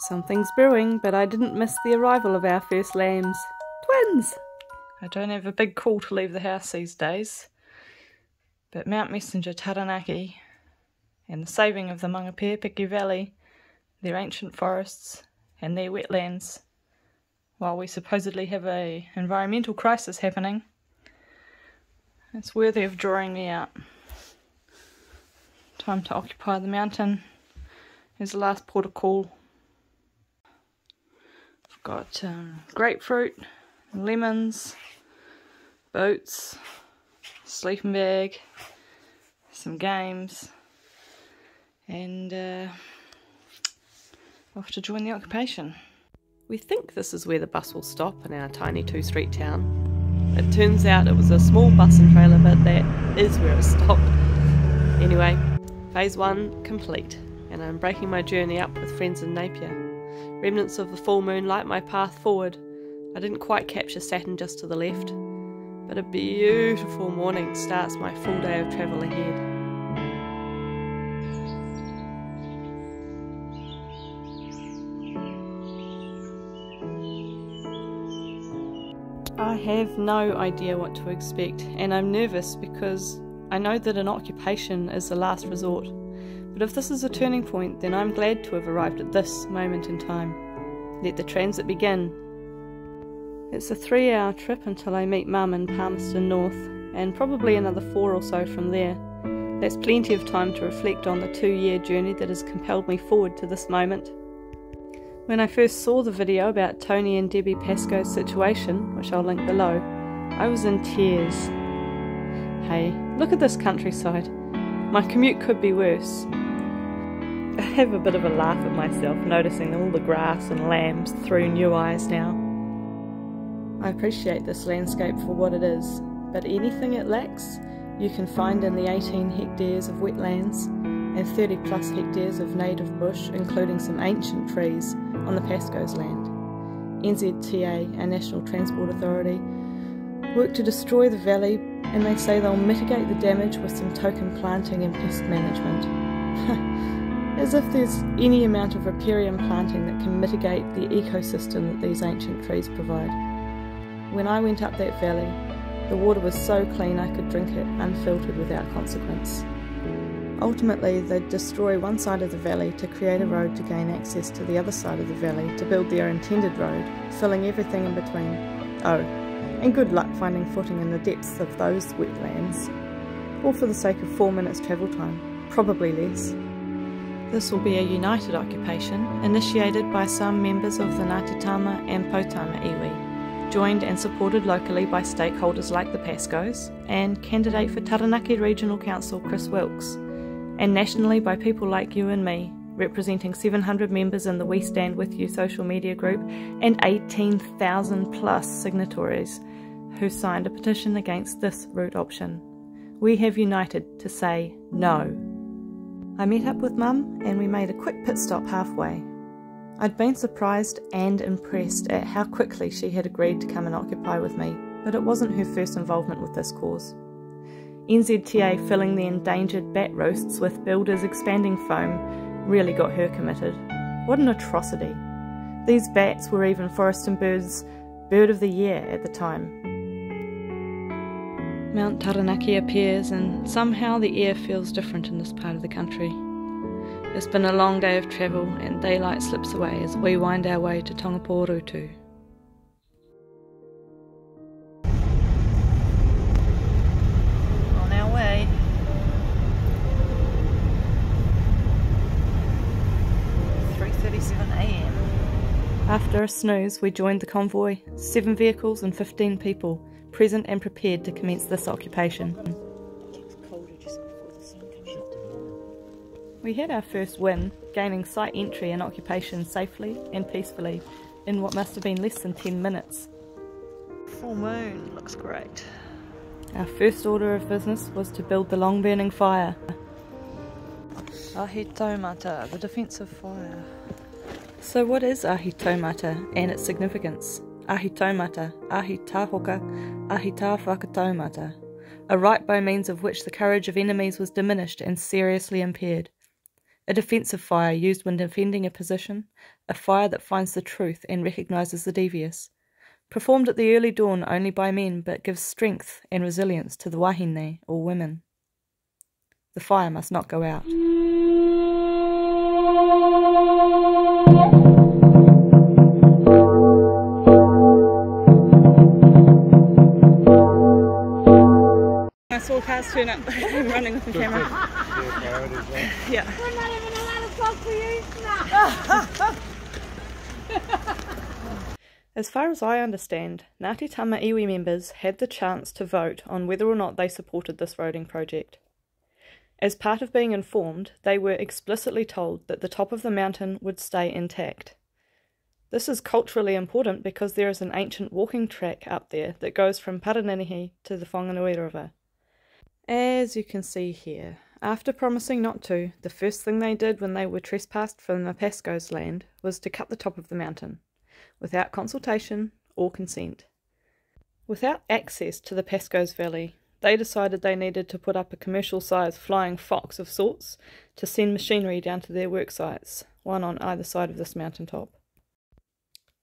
Something's brewing, but I didn't miss the arrival of our first lambs. Twins! I don't have a big call to leave the house these days, but Mount Messenger Taranaki and the saving of the Mangapēpiki Valley, their ancient forests and their wetlands, while we supposedly have an environmental crisis happening, it's worthy of drawing me out. Time to occupy the mountain is the last port of call. I've got grapefruit, lemons, boots, sleeping bag, some games, and off to join the occupation. We think this is where the bus will stop in our tiny 2-street town. It turns out it was a small bus and trailer, but that is where it stopped. Anyway, phase 1 complete, and I'm breaking my journey up with friends in Napier. Remnants of the full moon light my path forward. I didn't quite capture Saturn just to the left, but a beautiful morning starts my full day of travel ahead. I have no idea what to expect, and I'm nervous because I know that an occupation is the last resort. But if this is a turning point, then I'm glad to have arrived at this moment in time. Let the transit begin. It's a 3-hour trip until I meet Mum in Palmerston North, and probably another 4 or so from there. That's plenty of time to reflect on the 2-year journey that has compelled me forward to this moment. When I first saw the video about Tony and Debbie Pascoe's situation, which I'll link below, I was in tears. Hey, look at this countryside. My commute could be worse. I have a bit of a laugh at myself, noticing all the grass and lambs through new eyes now. I appreciate this landscape for what it is, but anything it lacks, you can find in the 18 hectares of wetlands and 30 plus hectares of native bush, including some ancient trees on the Pascoe's land. NZTA, our National Transport Authority, work to destroy the valley, and they say they'll mitigate the damage with some token planting and pest management. As if there's any amount of riparian planting that can mitigate the ecosystem that these ancient trees provide. When I went up that valley, the water was so clean I could drink it unfiltered without consequence. Ultimately, they'd destroy one side of the valley to create a road to gain access to the other side of the valley to build their intended road, filling everything in between. Oh, and good luck finding footing in the depths of those wetlands, all for the sake of 4 minutes travel time, probably less. This will be a united occupation, initiated by some members of the Ngāti Tama and Potama iwi, joined and supported locally by stakeholders like the Pascoes, and candidate for Taranaki Regional Council Chris Wilkes, and nationally by people like you and me, representing 700 members in the We Stand With You social media group and 18,000 plus signatories who signed a petition against this route option. We have united to say no. I met up with Mum and we made a quick pit stop halfway. I'd been surprised and impressed at how quickly she had agreed to come and occupy with me, but it wasn't her first involvement with this cause. NZTA filling the endangered bat roasts with builders expanding foam really got her committed. What an atrocity. These bats were even Forest and Bird's Bird of the Year at the time. Mount Taranaki appears and somehow the air feels different in this part of the country. It's been a long day of travel and daylight slips away as we wind our way to Tongaporutu. On our way. After a snooze, we joined the convoy, 7 vehicles and 15 people, present and prepared to commence this occupation. We had our first win, gaining site entry and occupation safely and peacefully in what must have been less than 10 minutes. Full moon looks great. Our first order of business was to build the long-burning fire. Ahi Taumata, the defensive fire. So what is Ahi Taumata and its significance? Ahi Taumata, Ahi Tāhoka, Ahi Tāwhakataumata, a right by means of which the courage of enemies was diminished and seriously impaired. A defensive fire used when defending a position, a fire that finds the truth and recognises the devious. Performed at the early dawn only by men, but gives strength and resilience to the wahine, or women. The fire must not go out. I saw cars turn up. I'm running with the camera. Yeah. We're not even allowed to talk to you. As far as I understand, Ngāti Tama iwi members had the chance to vote on whether or not they supported this roading project. As part of being informed, they were explicitly told that the top of the mountain would stay intact. This is culturally important because there is an ancient walking track up there that goes from Paraninihi to the Whanganui River. As you can see here, after promising not to, the first thing they did when they were trespassed from the Pasco's land was to cut the top of the mountain, without consultation or consent. Without access to the Pasco's Valley, they decided they needed to put up a commercial-sized flying fox of sorts to send machinery down to their work sites, one on either side of this mountaintop.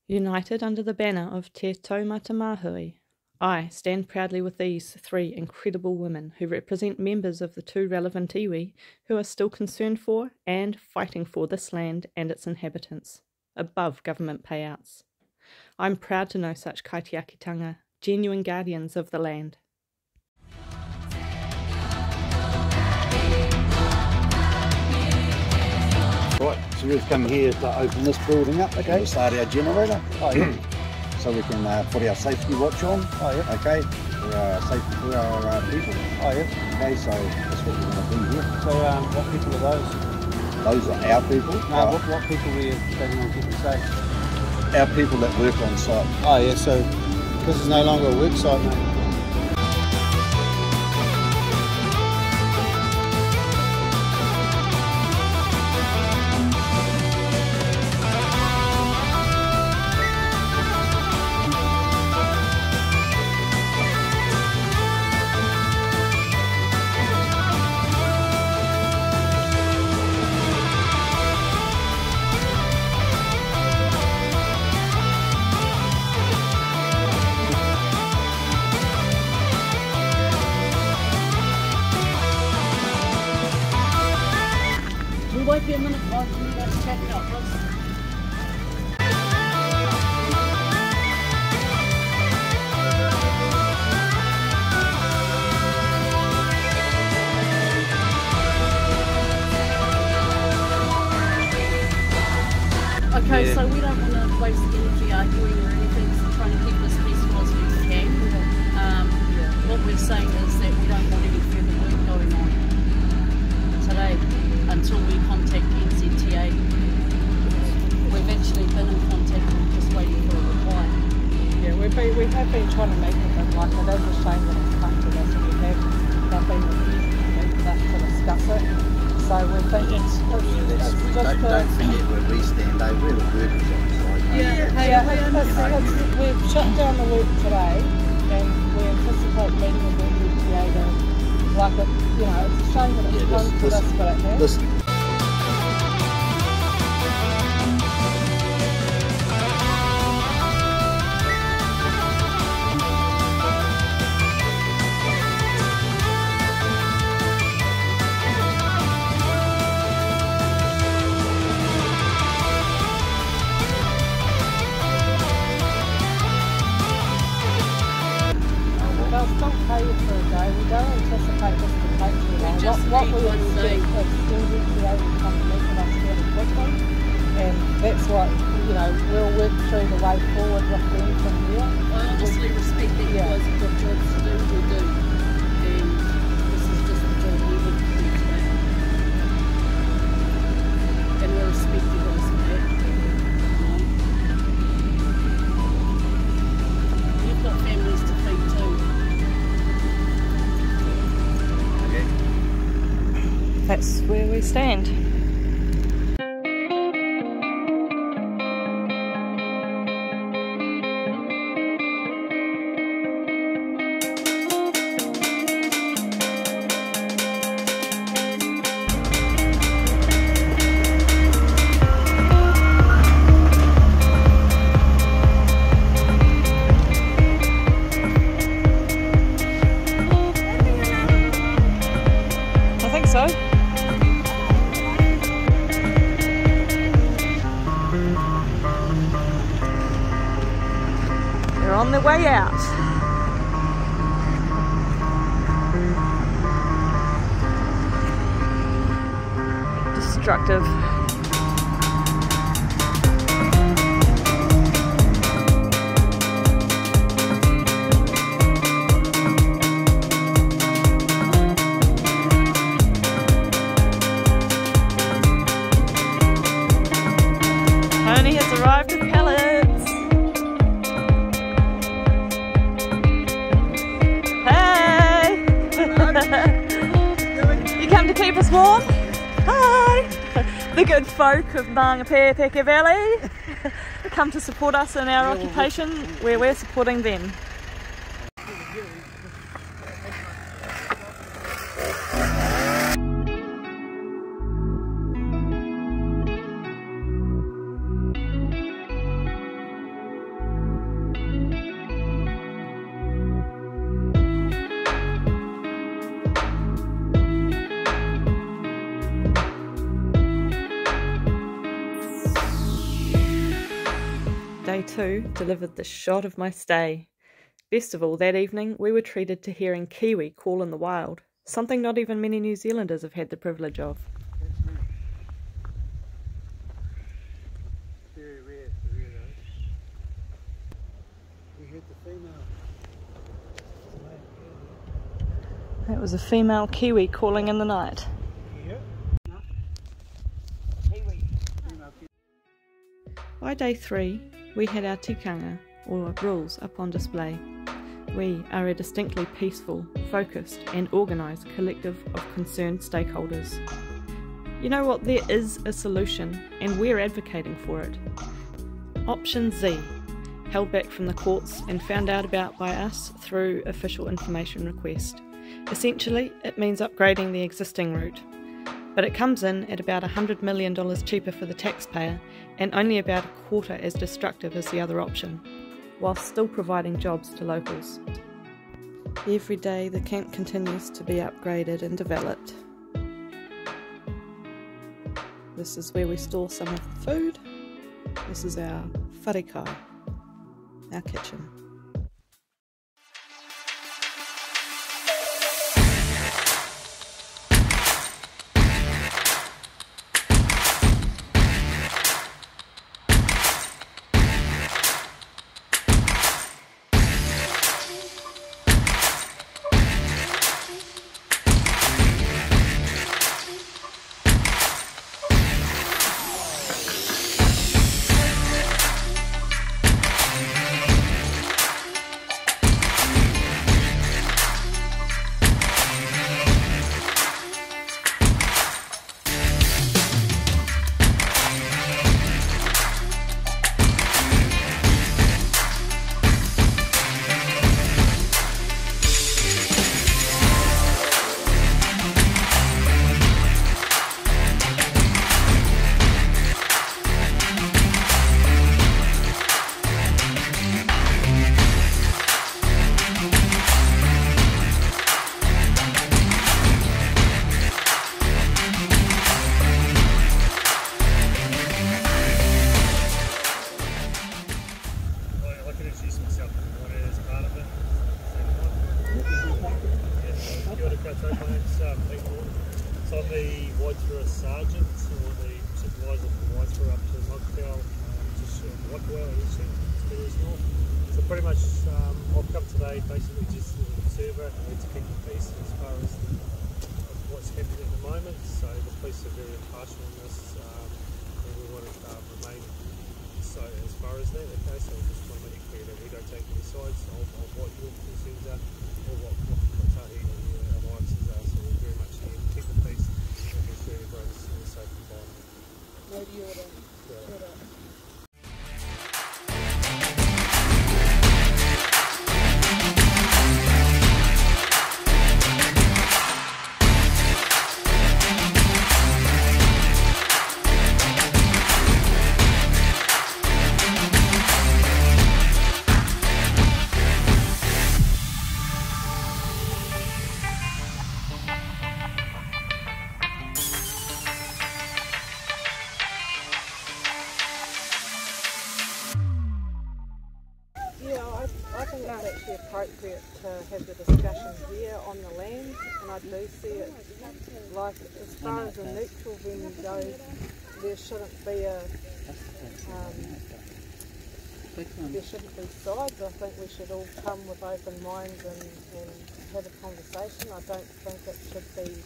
United under the banner of Te Taumata Mahoe, I stand proudly with these three incredible women who represent members of the two relevant iwi who are still concerned for and fighting for this land and its inhabitants, above government payouts. I'm proud to know such kaitiakitanga, genuine guardians of the land. Right, so we've come here to open this building up, okay, to start our generator. Oh, yeah. So we can put our safety watch on, okay, for our safety for our people. Okay, so that's what we're going to do here. So what people are those? Those are our people. No, what people are you planning on keeping safe? Our people that work on site. Oh yeah, so this is no longer a work site, mate. We won't be a minute, guys. We need to check it out, please. Okay, so we don't want to waste energy arguing or anything, so trying to keep this peaceful as we can. What we're saying is that we don't want any further work going on today until we contact NZTA. We've actually been in contact, we're just waiting for a reply. Yeah, we have been trying to make it, but like it is a shame that it's come to this, and we have not been with us to discuss it. So we think it's just Don't forget where we stand, though. We're the workers on site. we've shut down the work today, and we anticipate meeting with NZTA to, like it, you know, it's a shame that it's come to this, but it has. They'll still pay you for a day. We don't anticipate this to take too long. What we would do is NZTA will come and meet with us fairly quickly, and that's what, you know, we'll work through the way forward with them from here. I honestly respect that you guys have got jobs to do, we do. And this is just the job we would do today. And we respect you guys for that. You've got families to feed too. That's where we stand. on their way out. Destructive. Tony has arrived with pellets. Hey! You come to keep us warm? Hi! The good folk of Mangapepeke Valley come to support us in our occupation where we're supporting them. Day 2 delivered the shot of my stay. Best of all, that evening we were treated to hearing kiwi call in the wild, something not even many New Zealanders have had the privilege of. Very rare to hear those. We heard the female. That was a female kiwi calling in the night. By day 3, we had our tikanga, or rules, up on display. We are a distinctly peaceful, focused and organised collective of concerned stakeholders. You know what, there is a solution and we're advocating for it. Option Z, held back from the courts and found out about by us through official information request. Essentially, it means upgrading the existing route. But it comes in at about $100 million cheaper for the taxpayer and only about a quarter as destructive as the other option, whilst still providing jobs to locals. Every day the camp continues to be upgraded and developed. This is where we store some of the food. This is our wharekai, our kitchen. So I'm the Waitara Sergeant, or the Supervisor for Waitara up to Mocktail, just Waikawa, Spirit's North. So pretty much I've come today basically just as an observer and to keep the peace as far as what's happening at the moment. So the police are very impartial in this and we want to remain so as far as that, okay? So we just want to make it clear that we don't take any sides of what your concerns are or what Kotahi or your alliances are. So we're very much here to keep the peace and make sure everyone's in a safe environment. Yeah. actually appropriate to have the discussion here on the land, and I do see it like, as far as a neutral venue goes, there shouldn't be sides. I think we should all come with open minds and have a conversation. I don't think it should be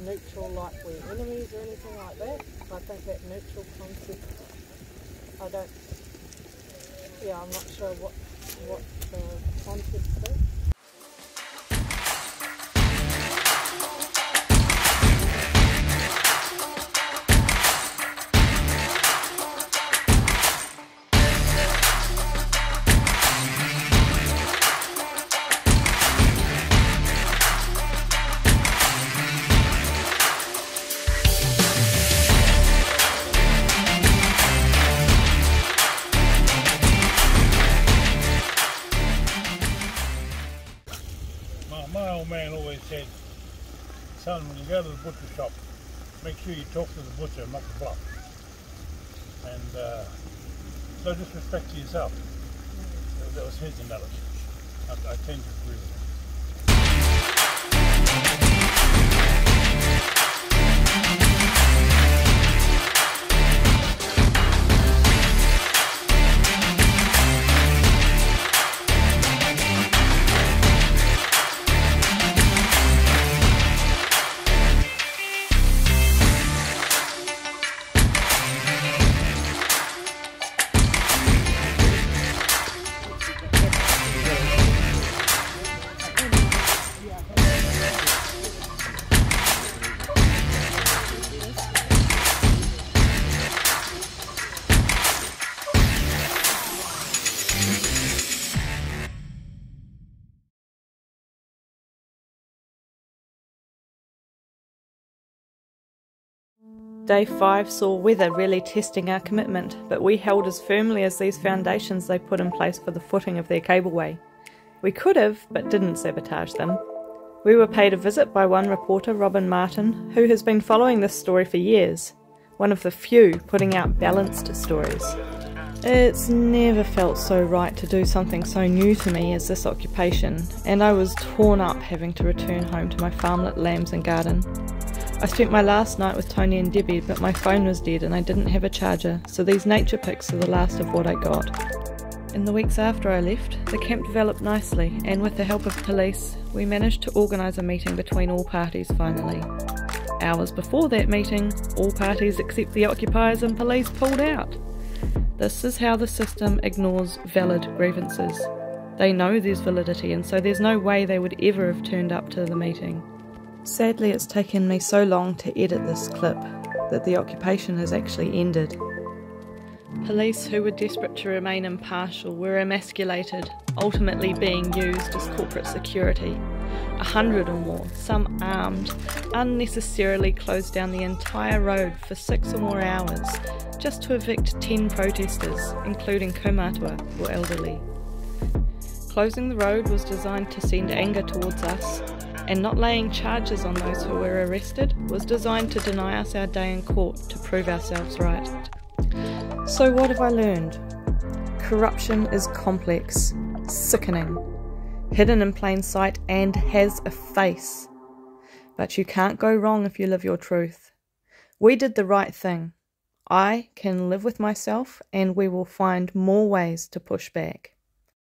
neutral like we're enemies or anything like that. I think that neutral concept, I'm not sure what the context is. My old man always said, son, when you go to the butcher shop, make sure you talk to the butcher, not the bluff. And no disrespect to yourself. That was his analogy. I tend to agree with him. Day 5 saw weather really testing our commitment, but we held as firmly as these foundations they put in place for the footing of their cableway. We could have, but didn't sabotage them. We were paid a visit by one reporter, Robin Martin, who has been following this story for years, one of the few putting out balanced stories. It's never felt so right to do something so new to me as this occupation, and I was torn up having to return home to my farmlet lambs and garden. I spent my last night with Tony and Debbie, but my phone was dead and I didn't have a charger, so these nature pics are the last of what I got. In the weeks after I left, the camp developed nicely, and with the help of police, we managed to organise a meeting between all parties finally. Hours before that meeting, all parties except the occupiers and police pulled out. This is how the system ignores valid grievances. They know there's validity, and so there's no way they would ever have turned up to the meeting. Sadly, it's taken me so long to edit this clip that the occupation has actually ended. Police who were desperate to remain impartial were emasculated, ultimately being used as corporate security. 100 or more, some armed, unnecessarily closed down the entire road for 6 or more hours just to evict 10 protesters, including kaumātua or elderly. Closing the road was designed to send anger towards us, and not laying charges on those who were arrested was designed to deny us our day in court to prove ourselves right. So what have I learned? Corruption is complex, sickening, hidden in plain sight, and has a face. But you can't go wrong if you live your truth. We did the right thing. I can live with myself, and we will find more ways to push back.